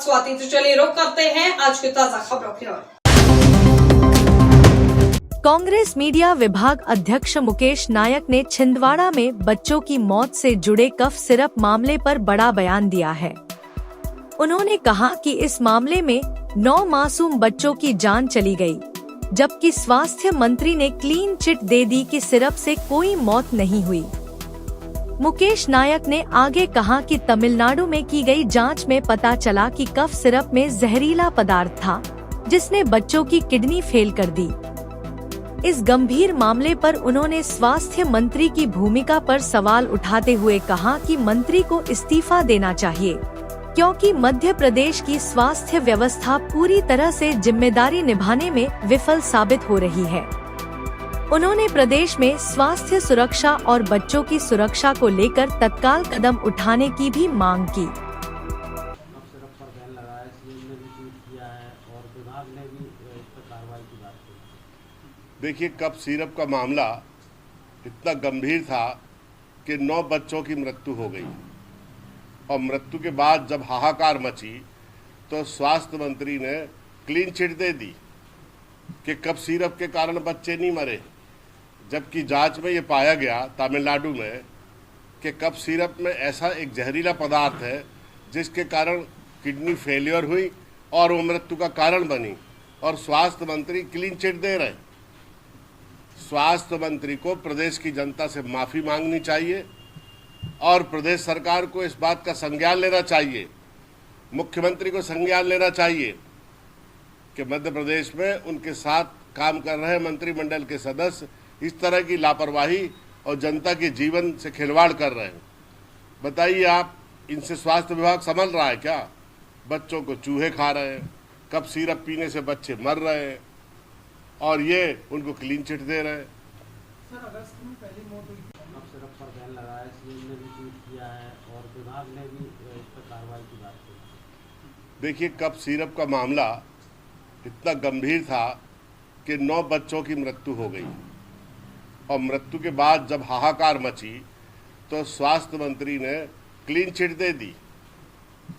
स्वाति। तो चलिए रुक करते हैं आज की ताजा खबरों की ओर। कांग्रेस मीडिया विभाग अध्यक्ष मुकेश नायक ने छिंदवाड़ा में बच्चों की मौत से जुड़े कफ सिरप मामले पर बड़ा बयान दिया है। उन्होंने कहा कि इस मामले में 9 मासूम बच्चों की जान चली गई, जबकि स्वास्थ्य मंत्री ने क्लीन चिट दे दी कि सिरप से कोई मौत नहीं हुई। मुकेश नायक ने आगे कहा कि तमिलनाडु में की गई जांच में पता चला कि कफ सिरप में जहरीला पदार्थ था, जिसने बच्चों की किडनी फेल कर दी। इस गंभीर मामले पर उन्होंने स्वास्थ्य मंत्री की भूमिका पर सवाल उठाते हुए कहा कि मंत्री को इस्तीफा देना चाहिए, क्योंकि मध्य प्रदेश की स्वास्थ्य व्यवस्था पूरी तरह से जिम्मेदारी निभाने में विफल साबित हो रही है। उन्होंने प्रदेश में स्वास्थ्य सुरक्षा और बच्चों की सुरक्षा को लेकर तत्काल कदम उठाने की भी मांग की। देखिए, कफ सिरप का मामला इतना गंभीर था कि 9 बच्चों की मृत्यु हो गई और मृत्यु के बाद जब हाहाकार मची तो स्वास्थ्य मंत्री ने क्लीन चिट दे दी कि कफ सिरप के कारण बच्चे नहीं मरे, जबकि जांच में ये पाया गया तमिलनाडु में कि कफ सिरप में ऐसा एक जहरीला पदार्थ है जिसके कारण किडनी फेलियर हुई और वो मृत्यु का कारण बनी, और स्वास्थ्य मंत्री क्लीन चिट दे रहे। स्वास्थ्य मंत्री को प्रदेश की जनता से माफ़ी मांगनी चाहिए और प्रदेश सरकार को इस बात का संज्ञान लेना चाहिए, मुख्यमंत्री को संज्ञान लेना चाहिए कि मध्य प्रदेश में उनके साथ काम कर रहे मंत्रिमंडल के सदस्य इस तरह की लापरवाही और जनता के जीवन से खिलवाड़ कर रहे हैं। बताइए आप, इनसे स्वास्थ्य विभाग संभल रहा है क्या? बच्चों को चूहे खा रहे हैं, कफ सिरप पीने से बच्चे मर रहे हैं और ये उनको क्लीन चिट दे रहे हैं। सर, अगस्त में पहली मौत हुई थी, कफ सिरप पर बैन लगाया, सीएम ने भी ट्वीट किया है और विभाग ने भी इस पर कार्रवाई की बात की। देखिए, कफ सिरप का मामला इतना गंभीर था कि 9 बच्चों की मृत्यु हो गई और मृत्यु के बाद जब हाहाकार मची तो स्वास्थ्य मंत्री ने क्लीन चिट दे दी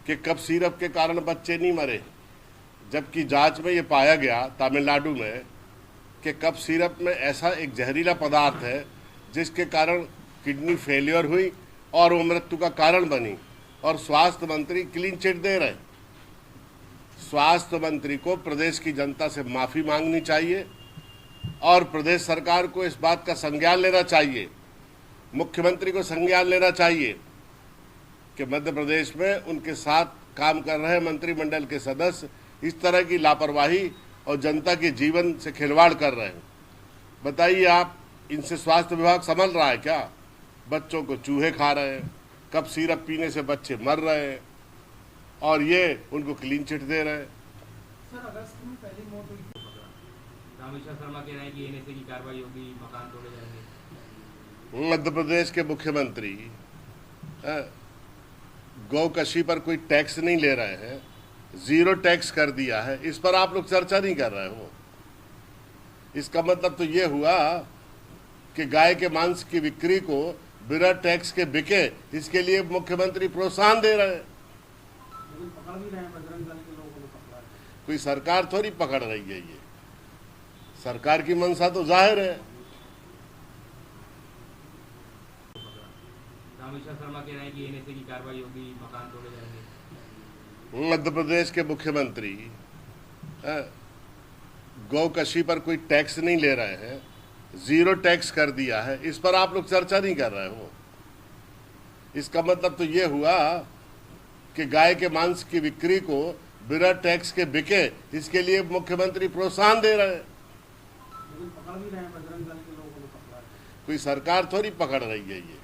कि कफ सिरप के कारण बच्चे नहीं मरे, जबकि जांच में ये पाया गया तमिलनाडु में कि कफ सिरप में ऐसा एक जहरीला पदार्थ है जिसके कारण किडनी फेलियर हुई और वो मृत्यु का कारण बनी, और स्वास्थ्य मंत्री क्लीन चिट दे रहे। स्वास्थ्य मंत्री को प्रदेश की जनता से माफ़ी मांगनी चाहिए और प्रदेश सरकार को इस बात का संज्ञान लेना चाहिए, मुख्यमंत्री को संज्ञान लेना चाहिए कि मध्य प्रदेश में उनके साथ काम कर रहे मंत्रिमंडल के सदस्य इस तरह की लापरवाही और जनता के जीवन से खिलवाड़ कर रहे हैं। बताइए आप, इनसे स्वास्थ्य विभाग संभल रहा है क्या? बच्चों को चूहे खा रहे हैं, कफ सिरप पीने से बच्चे मर रहे हैं और ये उनको क्लीन चिट दे रहे हैं। सर, अगस्त में पहली मौत हुई थी, रामेश्वर शर्मा कह रहे हैं कि एनएसए की कार्रवाई होगी, मकान तोड़े जाएंगे। मध्य प्रदेश के मुख्यमंत्री गौकशी पर कोई टैक्स नहीं ले रहे हैं, 0 टैक्स कर दिया है, इस पर आप लोग चर्चा नहीं कर रहे हो। इसका मतलब तो ये हुआ कि गाय के मांस की बिक्री को बिना टैक्स के बिके, इसके लिए मुख्यमंत्री प्रोत्साहन दे रहे हैं। पकड़ भी रहे हैं, बजरंग दल के लोगों को पकड़ा है। कोई सरकार थोड़ी पकड़ रही है, ये सरकार की मंशा तो जाहिर है। रामेश्वर शर्मा कह रहे हैं कि एनएसए की कार्रवाई होगी, मकान तोड़े जाएंगे। मध्य प्रदेश के मुख्यमंत्री गौकशी पर कोई टैक्स नहीं ले रहे हैं, 0 टैक्स कर दिया है, इस पर आप लोग चर्चा नहीं कर रहे हो। इसका मतलब तो ये हुआ कि गाय के मांस की बिक्री को बिना टैक्स के बिके, इसके लिए मुख्यमंत्री प्रोत्साहन दे रहे हैं। पकड़ भी रहे हैं, बजरंग दल के लोगों को पकड़ा है। कोई सरकार थोड़ी पकड़ रही है, ये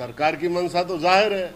सरकार की मंशा तो जाहिर है।